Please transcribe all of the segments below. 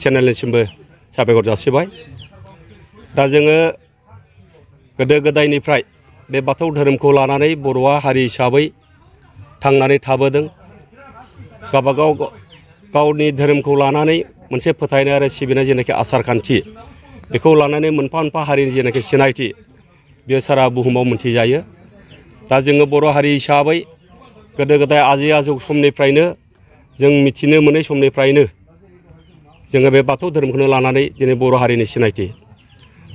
चेनेलनिसिमबो साबायखर जासिबाय। दा जोङो गोदो गोदायनिफ्राय बे बाथौ धोरोमखौ लानानै बर'आ हारि हिसाबै थांनानै थाबोदों। गावबागाव गावनि धोरोमखौ लानानै मोनसे फोथायनाय आरो सिबिनाय जेनाखि आसार खान्थि बेखौ लानानै मोनफा मोनफा हारिनि जेनाखि सिनायथि बेयो सारा बुहुमाव मोनथिजायो। दा जोङो बर' हारि हिसाबै गोदो गोदाय आजै आजौ समनिफ्रायनो जों मिथिनो मोनै समनिफ्रायनो जोङो बे बाथौ धोरोमखौनो लानानै दिनै बर' हारिनि सिनायथि।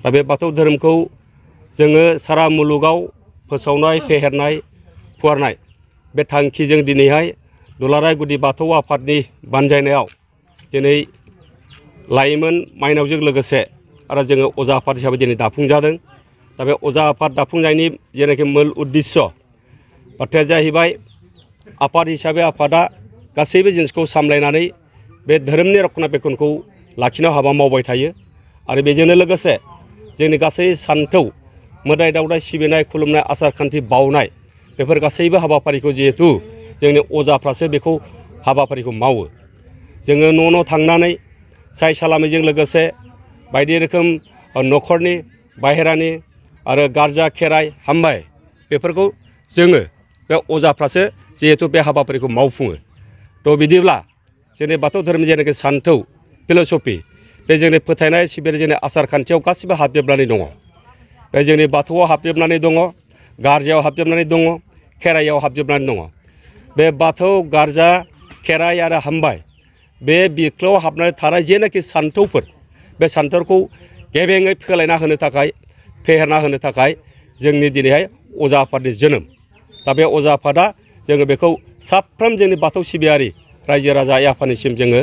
दा बे बाथौ धोरोमखौ जोङो सारा मुलुगाव फोसावनाय फेहेरनाय फुवारनाय बे थांखिजों दिनैहाय दुलाराय गुदि बाथौ आफादनि बानजायनायाव दिनै लाइमोन माइनावजों लोगोसे आरो जोङो अजा आफाद हिसाबै दिनै दाफुंजादों। दा बे अजा आफाद दाफुंनायनि जेनाखि मुल उद्देश्य बाथ्राया जाहैबाय आफाद हिसाबै आफादा गासैबो जिनिसखौ सामलायनानै बे धोरोमनि रक्षनाबेक्षनखौ लाखिनायाव हाबा मावबाय थायो। आरो बेजोंनो लोगोसे जोंनि गासै सानथौ मोदाय दावदाय सिबिनाय खुलुमनाय आसार खान्थि बावनाय बेफोर गासैबो हाबाफारिखौ जिहेतु जोंनि अजाफ्रासो बेखौ हाबाफारिखौ मावो। जोङो न' न' थांनानै साय सालामिजों लोगोसे बायदि रोखोम न'खरनि बाहेरानि आरो गारजा खेराइ हामबाय बेफोरखौ जोङो बे अजाफ्रासो जिहेतु बे हाबाफारिखौ मावफुङो। थ' बिदिब्ला जोंनि बाथौ धोरोमनि जेनाखि सान्थौ फिल'सफि बे जोंनि फोथायनाय सिबिनाय जोंनि आसार खान्थियाव गासिबो हाबजोबनानै दङ। बे जोंनि बाथौआव हाबजोबनानै दङ, गारजायाव हाबजोबनानै दङ, खेराइयाव हाबजोबनानै दङ। बे बाथौ गारजा खेराइ आरो हामबाय बे बिख्लोआव हाबनानै थानाय जेनाखि सान्थौफोर बे सान्थौखौ गेबेङै फोलायना होनो थाखाय फेहेरना होनो थाखाय जोंनि दिनैहाय अजा आफादनि जोनोम। दा बे अजा आफादा जोङो बेखौ साफ्रोम जोंनि बाथौ सिबियारि रायजो राजा आइ आफानिसिम जोङो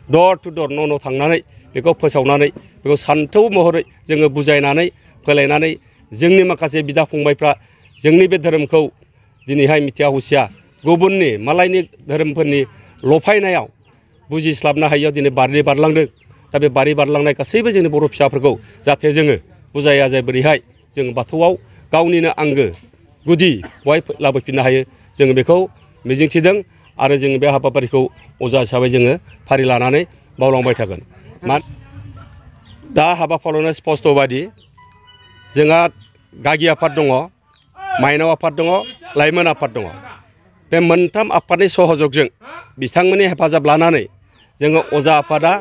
दर टु दर न' न' थांनानै बेखौ फोसावनानै बेखौ सान्थौ महरै जोङो बुजायनानै फोलायनानै जोंनि माखासे बिदा फंबायफ्रा जोंनि बे धोरोमखौ दिनैहाय मिथिया हुसिया गुबुननि मालायनि धोरोमफोरनि लफायनायाव बुजिस्लाबनो हायियाव दिनै बारलि बारलांदों। दा बे बारि बारलांनाय गासैबो जोंनि बर' फिसाफोरखौ जाहाथे जोङो बुजाय आजाय बोरैहाय जों बाथौआव गावनिनो आंगो गुदि बहाय लाबोफिननो हायो जोङो बेखौ मिजिंथिदों। आरो जोङो बे हाबाफारिखौ अजा हिसाबै जोङो फारि लानानै मावलांबाय थागोन। दा हाबाफारियावनो स्पस्ट बादि जोंहा गागि आफाद दङ, माइनाव आफाद दङ, लाइमोन आफाद दङ। बे मोनथाम आफादनि सहजगजों बिथांमोननि हेफाजाब लानानै जोङो अजा आफादा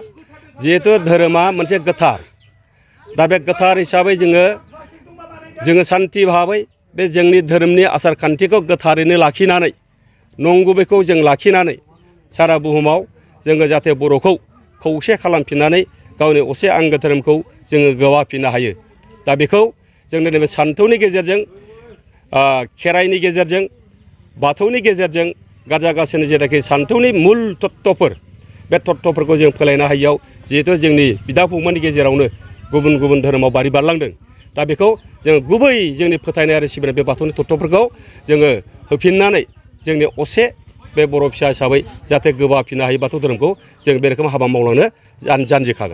जिहेतु धोरोमा मोनसे गोथार। दा बे गोथार हिसाबै जोङो सान्थि भाबै बे जोंनि धोरोमनि आसार खान्थिखौ गोथारैनो लाखिनानै नंगुबैखौ जों लाखिनानै सारा बुहुमाव जोङो जाहाथे बर'खौ खौसे खालामफिननानै गावनि असे आंगो धोरोमखौ जोङो गोवाफिननो हायो। दा बेखौ जोंनि नैबे सान्थौनि गेजेरजों खेराइनि गेजेरजों बाथौनि गेजेरजों गारजा गासैनि जेनाखि सान्थौनि मुल तत्त्वफोर बे तत्त्वफोरखौ जों फोलायनो हायियाव जिहेथु जोंनि बिदा फंबायनि गेजेरावनो गुबुन गुबुन धोरोमाव बारि बारलांदों। दा बेखौ जोङो गुबै जोंनि फोथायनाय आरो सिबिनाय बे बाथौनि तत्त्वफोरखौ जोङो होफिननानै जोंनि असे बे बर' फिसा हिसाबै जाहाथे गोबाफिननो हायो बाथौ धोरोमखौ जों बे रोखोम हाबा मावलांनो जानजिखागोन।